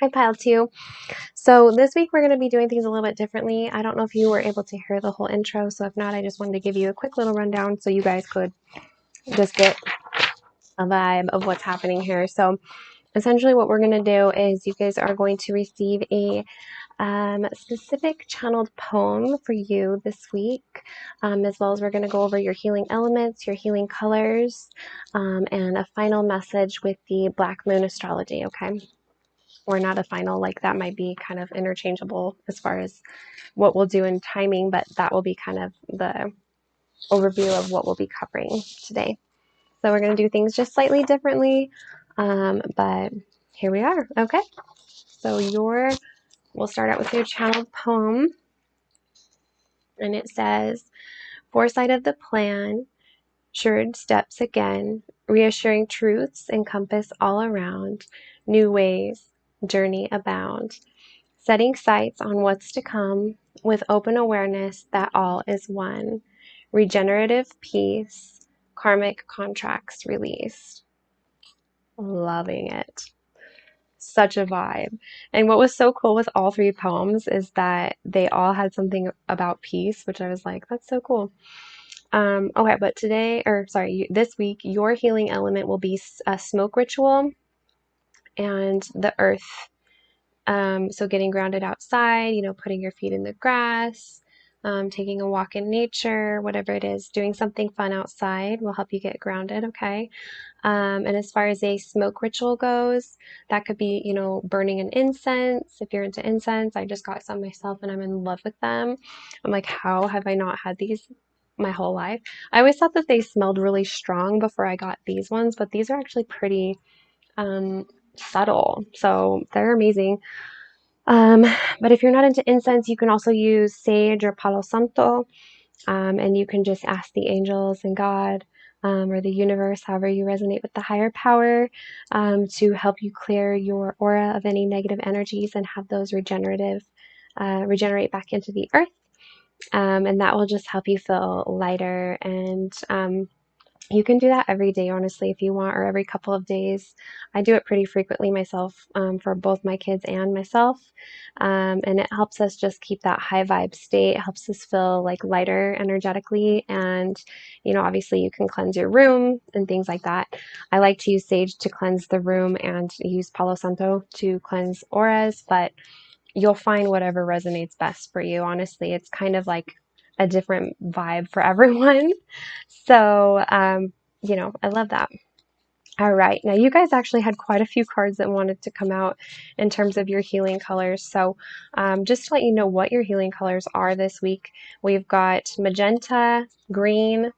Hi, Pile 2. So this week we're going to be doing things a little bit differently. I don't know if you were able to hear the whole intro, so if not, I just wanted to give you a quick little rundown so you guys could just get a vibe of what's happening here. So essentially what we're going to do is you guys are going to receive a specific channeled poem for you this week, as well as we're going to go over your healing elements, your healing colors, and a final message with the Black Moon astrology, okay? Or not a final, like that might be kind of interchangeable as far as what we'll do in timing, but that will be kind of the overview of what we'll be covering today. So we're going to do things just slightly differently, but here we are. Okay, so we'll start out with your channeled poem, and it says, foresight of the plan, sured steps again, reassuring truths encompass all around, new ways, journey abound. Setting sights on what's to come with open awareness that all is one. Regenerative peace, karmic contracts released. Loving it. Such a vibe. And what was so cool with all three poems is that they all had something about peace, which I was like, that's so cool. Okay, but this week, your healing element will be a smoke ritual and the earth. So getting grounded outside, putting your feet in the grass, taking a walk in nature, whatever it is, doing something fun outside will help you get grounded, okay? And as far as a smoke ritual goes, that could be, burning an incense. If you're into incense, I just got some myself and I'm in love with them. I'm like, how have I not had these my whole life? I always thought that they smelled really strong before I got these ones, but these are actually pretty subtle. So they're amazing. Um, but if you're not into incense, you can also use sage or palo santo, and you can just ask the angels and God, or the universe, however you resonate with the higher power, to help you clear your aura of any negative energies and have those regenerate back into the earth. And that will just help you feel lighter. And you can do that every day, honestly, if you want, or every couple of days. I do it pretty frequently myself, for both my kids and myself. And it helps us just keep that high vibe state. It helps us feel like lighter energetically. And, obviously you can cleanse your room and things like that. I like to use sage to cleanse the room and use Palo Santo to cleanse auras, but you'll find whatever resonates best for you. Honestly, it's kind of like a different vibe for everyone. So, I love that. All right. Now, you guys actually had quite a few cards that wanted to come out in terms of your healing colors. So, just to let you know what your healing colors are this week, we've got magenta, green,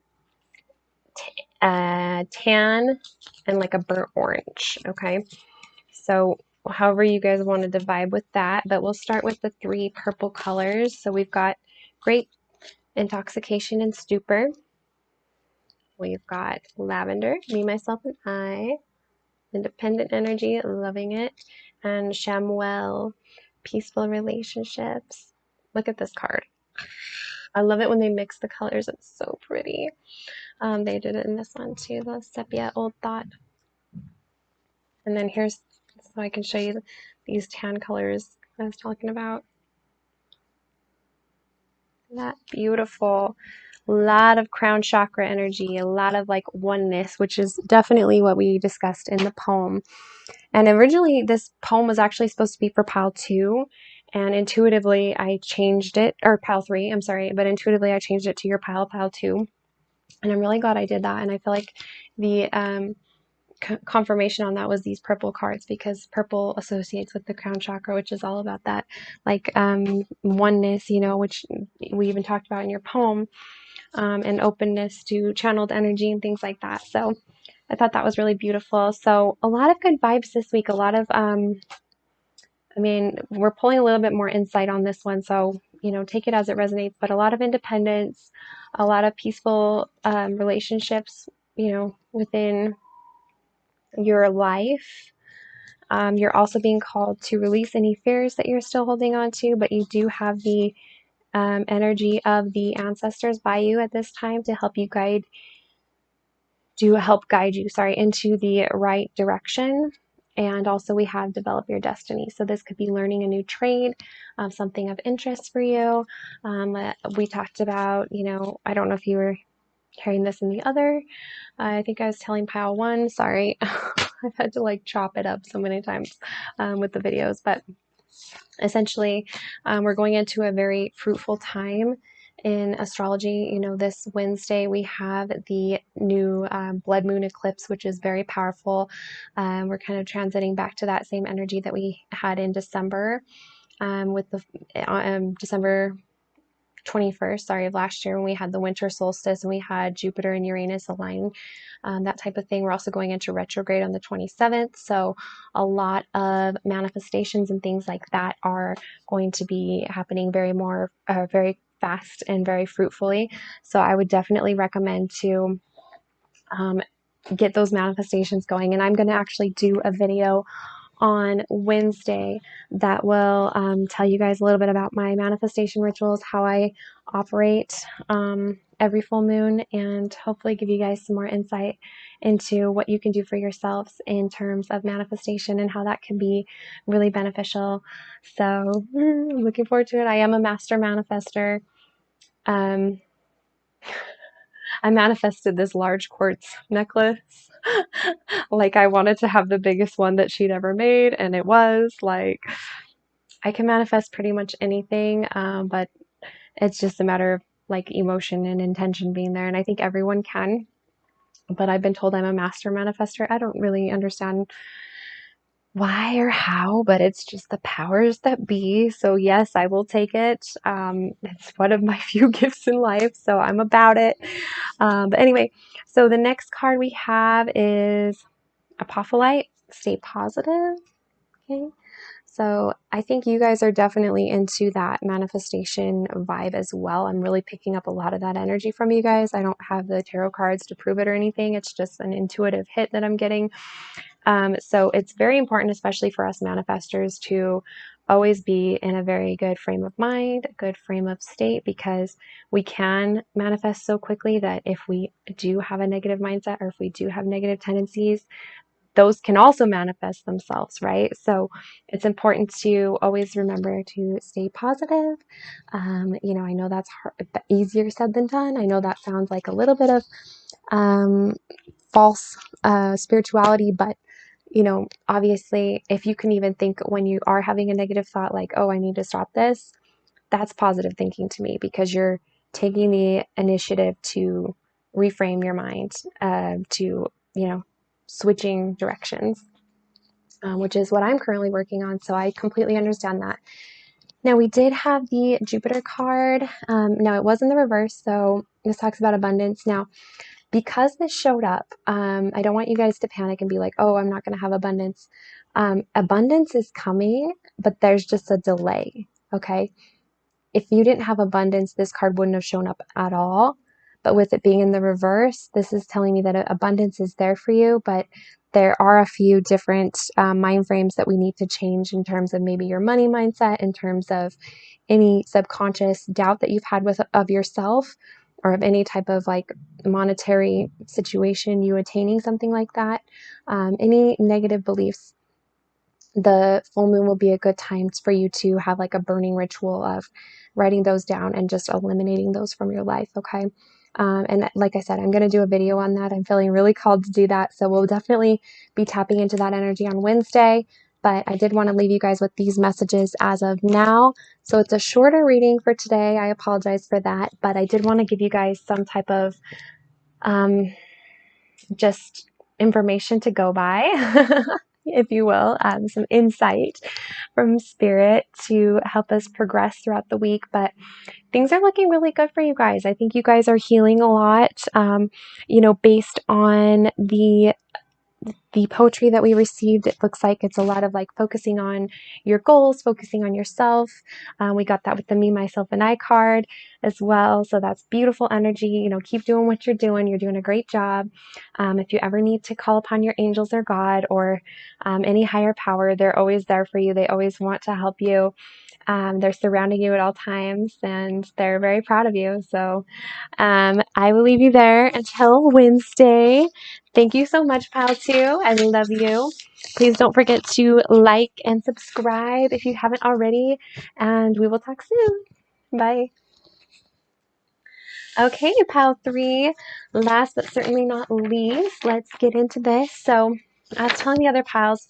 tan, and like a burnt orange. Okay. So, however you guys wanted to vibe with that, but we'll start with the three purple colors. So, we've got grape, intoxication, and stupor. We've got lavender, me, myself, and I. Independent energy, loving it. And Shamuel, peaceful relationships. Look at this card. I love it when they mix the colors. It's so pretty. They did it in this one too, the sepia old thought. And then here's, so I can show you these tan colors I was talking about. That beautiful. A lot of crown chakra energy, a lot of like oneness, which is definitely what we discussed in the poem. And originally this poem was actually supposed to be for pile 2, and intuitively I changed it, or pile 3, I'm sorry, but intuitively I changed it to your pile 2. And I'm really glad I did that. And I feel like the confirmation on that was these purple cards, because purple associates with the crown chakra, which is all about that like oneness, which we even talked about in your poem, and openness to channeled energy and things like that. So I thought that was really beautiful. So a lot of good vibes this week. A lot of, we're pulling a little bit more insight on this one. So, take it as it resonates, but a lot of independence, a lot of peaceful relationships, within your life. You're also being called to release any fears that you're still holding on to, but you do have the energy of the ancestors by you at this time to help guide you, into the right direction. And also we have develop your destiny. So this could be learning a new trade, something of interest for you. We talked about, I don't know if you were hearing this in the other. I think I was telling pile one. Sorry, I've had to like chop it up so many times with the videos, but essentially, we're going into a very fruitful time in astrology. This Wednesday we have the new blood moon eclipse, which is very powerful. We're kind of transiting back to that same energy that we had in December, with the December 21st, of last year, when we had the winter solstice and we had Jupiter and Uranus align, that type of thing. We're also going into retrograde on the 27th. So a lot of manifestations and things like that are going to be happening very fast and very fruitfully. So I would definitely recommend to get those manifestations going. And I'm going to actually do a video on Wednesday that will tell you guys a little bit about my manifestation rituals, how I operate every full moon, and hopefully give you guys some more insight into what you can do for yourselves in terms of manifestation and how that can be really beneficial. So I'm looking forward to it. I am a master manifester. I manifested this large quartz necklace. Like, I wanted to have the biggest one that she'd ever made, and it was like, I can manifest pretty much anything, but it's just a matter of like emotion and intention being there. And I think everyone can, but I've been told I'm a master manifester. I don't really understand why or how, but it's just the powers that be. So yes, I will take it. It's one of my few gifts in life, so I'm about it. But anyway, so the next card we have is Apophyllite. Stay positive. Okay. So I think you guys are definitely into that manifestation vibe as well. I'm really picking up a lot of that energy from you guys. I don't have the tarot cards to prove it or anything. It's just an intuitive hit that I'm getting. So it's very important, especially for us manifestors, to always be in a very good frame of mind, a good frame of state, because we can manifest so quickly that if we do have a negative mindset or if we do have negative tendencies, those can also manifest themselves, right? So it's important to always remember to stay positive. I know that's easier said than done. I know that sounds like a little bit of false spirituality, but obviously, if you can even think when you are having a negative thought, like, oh, I need to stop this, that's positive thinking to me, because you're taking the initiative to reframe your mind, to, switching directions, which is what I'm currently working on. So I completely understand that. Now, we did have the Jupiter card. Now, it was in the reverse, so this talks about abundance. Now, because this showed up, I don't want you guys to panic and be like, oh, I'm not going to have abundance. Abundance is coming, but there's just a delay, okay? If you didn't have abundance, this card wouldn't have shown up at all. But with it being in the reverse, this is telling me that abundance is there for you, but there are a few different mind frames that we need to change in terms of maybe your money mindset, in terms of any subconscious doubt that you've had of yourself, or of any type of like monetary situation, you attaining something like that, any negative beliefs. The full moon will be a good time for you to have like a burning ritual of writing those down and just eliminating those from your life, okay? And like I said, I'm going to do a video on that. I'm feeling really called to do that. So we'll definitely be tapping into that energy on Wednesday. But I did want to leave you guys with these messages as of now. So it's a shorter reading for today. I apologize for that. But I did want to give you guys some type of just information to go by, if you will, some insight from spirit to help us progress throughout the week. But things are looking really good for you guys. I think you guys are healing a lot, based on the poetry that we received. It looks like it's a lot of like focusing on your goals, focusing on yourself. We got that with the me, myself, and I card as well. So that's beautiful energy. Keep doing what you're doing. You're doing a great job. If you ever need to call upon your angels or God or any higher power, they're always there for you. They always want to help you. They're surrounding you at all times and they're very proud of you. So I will leave you there until Wednesday. Thank you so much, Pal 2. I love you. Please don't forget to like and subscribe if you haven't already. And we will talk soon. Bye. Okay, Pal 3, last but certainly not least, let's get into this. So I was telling the other pals,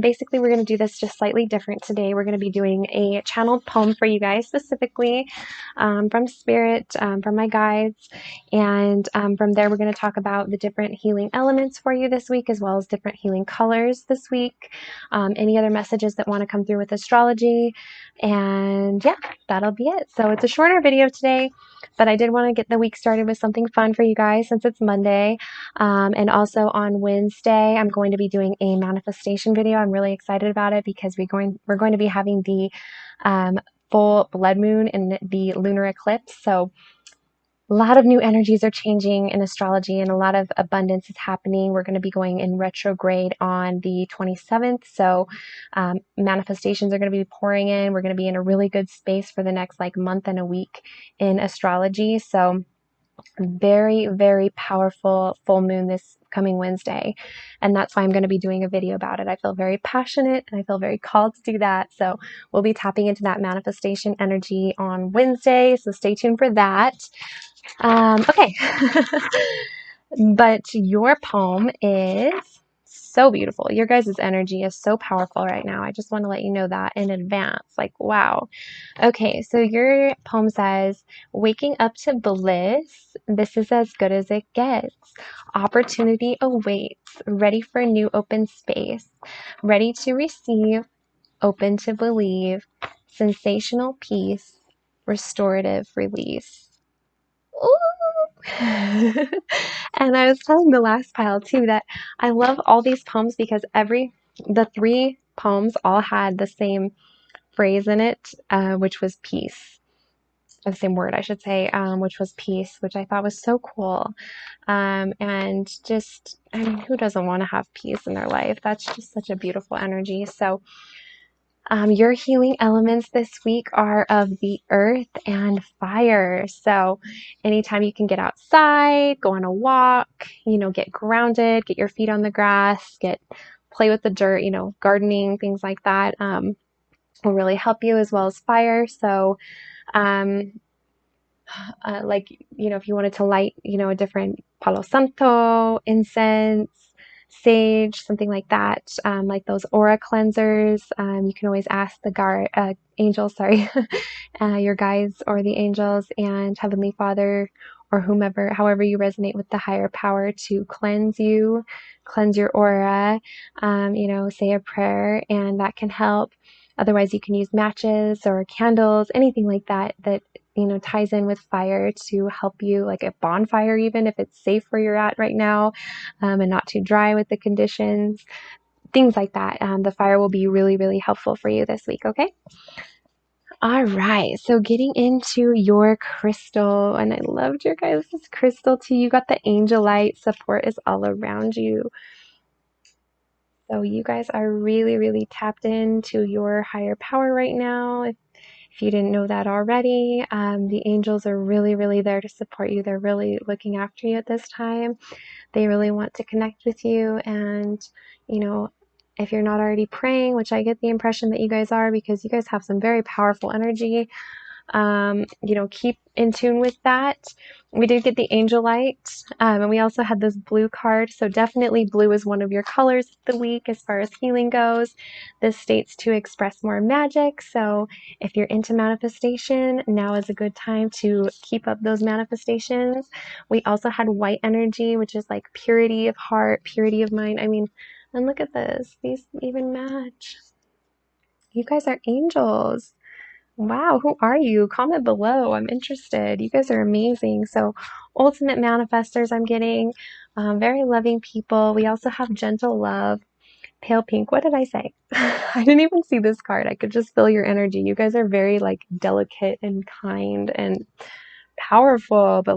basically we're going to do this just slightly different today. We're going to be doing a channeled poem for you guys specifically from Spirit, from my guides. And from there, we're going to talk about the different healing elements for you this week, as well as different healing colors this week. Any other messages that want to come through with astrology. And yeah, that'll be it. So it's a shorter video today, but I did want to get the week started with something fun for you guys since it's Monday. And also on Wednesday, I'm going to be doing a manifestation video. I'm really excited about it because we're going to be having the full blood moon and the lunar eclipse. So a lot of new energies are changing in astrology and a lot of abundance is happening. We're going to be going in retrograde on the 27th. So manifestations are going to be pouring in. We're going to be in a really good space for the next month and a week in astrology. So very, very powerful full moon this coming Wednesday. And that's why I'm going to be doing a video about it. I feel very passionate and I feel very called to do that. So we'll be tapping into that manifestation energy on Wednesday. So stay tuned for that. Okay. But your poem is so beautiful. Your guys' energy is so powerful right now. I just want to let you know that in advance. Wow. Okay, so your poem says, waking up to bliss, this is as good as it gets. Opportunity awaits, ready for new open space, ready to receive, open to believe, sensational peace, restorative release. Ooh. And I was telling the last pile too that I love all these poems because the 3 poems all had the same phrase in it, which was peace. The same word, I should say, which was peace, which I thought was so cool. And just, I mean, who doesn't want to have peace in their life? That's just such a beautiful energy. So your healing elements this week are of the earth and fire. So anytime you can get outside, go on a walk, get grounded, get your feet on the grass, play with the dirt, gardening, things like that, will really help you, as well as fire. So if you wanted to light, a different Palo Santo, incense, sage, something like that, like those aura cleansers, you can always ask the angels, sorry, your guides or the angels and Heavenly Father or whomever, however you resonate with the higher power, to cleanse your aura, say a prayer, and that can help. Otherwise, you can use matches or candles, anything like that ties in with fire to help you, like a bonfire, even if it's safe where you're at right now, and not too dry with the conditions, things like that. The fire will be really, really helpful for you this week, okay? All right, so getting into your crystal, and I loved your guys' crystal too. You got the angel light, support is all around you. So you guys are really, really tapped into your higher power right now. If you didn't know that already, the angels are really, really there to support you. They're really looking after you at this time. They really want to connect with you. And, if you're not already praying, which I get the impression that you guys are because you guys have some very powerful energy, keep in tune with that. We did get the angel light, and we also had this blue card. So definitely blue is one of your colors of the week as far as healing goes. This states to express more magic. So if you're into manifestation, now is a good time to keep up those manifestations. We also had white energy, which is like purity of heart, purity of mind. I mean, and look at this. These even match. You guys are angels. Wow, who are you? Comment below. I'm interested. You guys are amazing. So, ultimate manifestors I'm getting. Very loving people. We also have gentle love. Pale pink. What did I say? I didn't even see this card. I could just feel your energy. You guys are very delicate and kind and powerful, but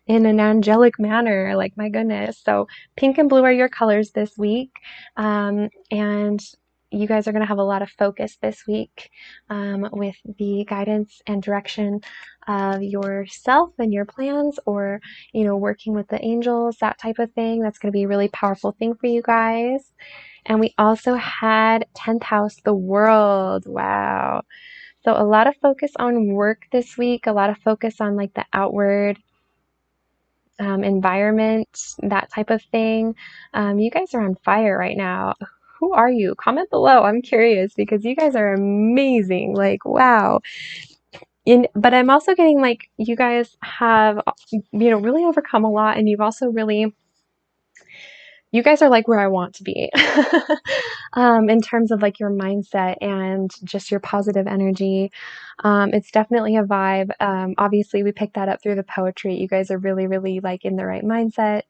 in an angelic manner. My goodness. So pink and blue are your colors this week. And you guys are going to have a lot of focus this week with the guidance and direction of yourself and your plans, or, working with the angels, that type of thing. That's going to be a really powerful thing for you guys. And we also had 10th house, the world. Wow. So a lot of focus on work this week, a lot of focus on like the outward environment, that type of thing. You guys are on fire right now. Who are you? Comment below. I'm curious because you guys are amazing. Like, wow. But I'm also getting like you guys have, really overcome a lot, and you've also really, you guys are like where I want to be in terms of like your mindset and just your positive energy. It's definitely a vibe. Obviously, we picked that up through the poetry. You guys are really, really like in the right mindset.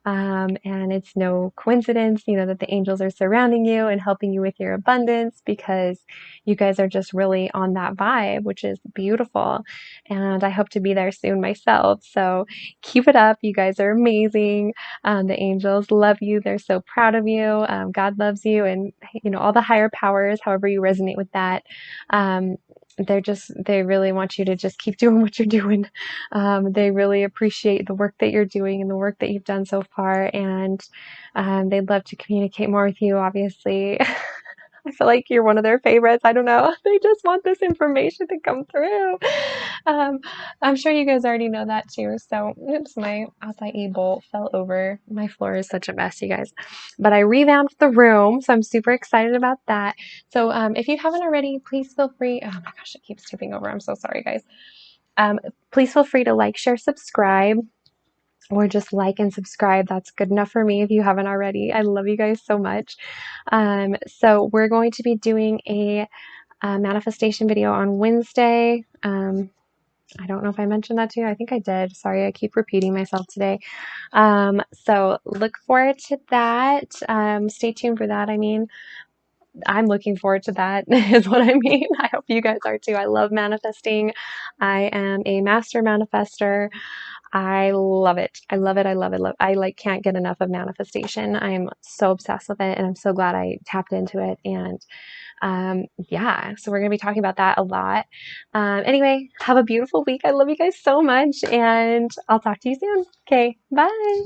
And it's no coincidence, that the angels are surrounding you and helping you with your abundance, because you guys are just really on that vibe, which is beautiful. And I hope to be there soon myself. So keep it up. You guys are amazing. The angels love you. They're so proud of you. God loves you, and all the higher powers, however you resonate with that. They really want you to just keep doing what you're doing. They really appreciate the work that you're doing and the work that you've done so far. And they'd love to communicate more with you, obviously. I feel like you're one of their favorites. I don't know. They just want this information to come through. I'm sure you guys already know that too. So, oops, my acai bowl fell over. My floor is such a mess, you guys. But I revamped the room, so I'm super excited about that. So, if you haven't already, please feel free. Oh my gosh, it keeps tipping over. I'm so sorry, guys. Please feel free to like, share, subscribe, or just like and subscribe. That's good enough for me if you haven't already. I love you guys so much. So we're going to be doing a manifestation video on Wednesday. I don't know if I mentioned that to you. I think I did. Sorry, I keep repeating myself today. So look forward to that. Stay tuned for that. I mean, I'm looking forward to that is what I mean. I hope you guys are too. I love manifesting. I am a master manifester. I love it. I love it. I love it. I like can't get enough of manifestation. I'm so obsessed with it, and I'm so glad I tapped into it. And yeah, so we're going to be talking about that a lot. Anyway, have a beautiful week. I love you guys so much, and I'll talk to you soon. Okay, bye.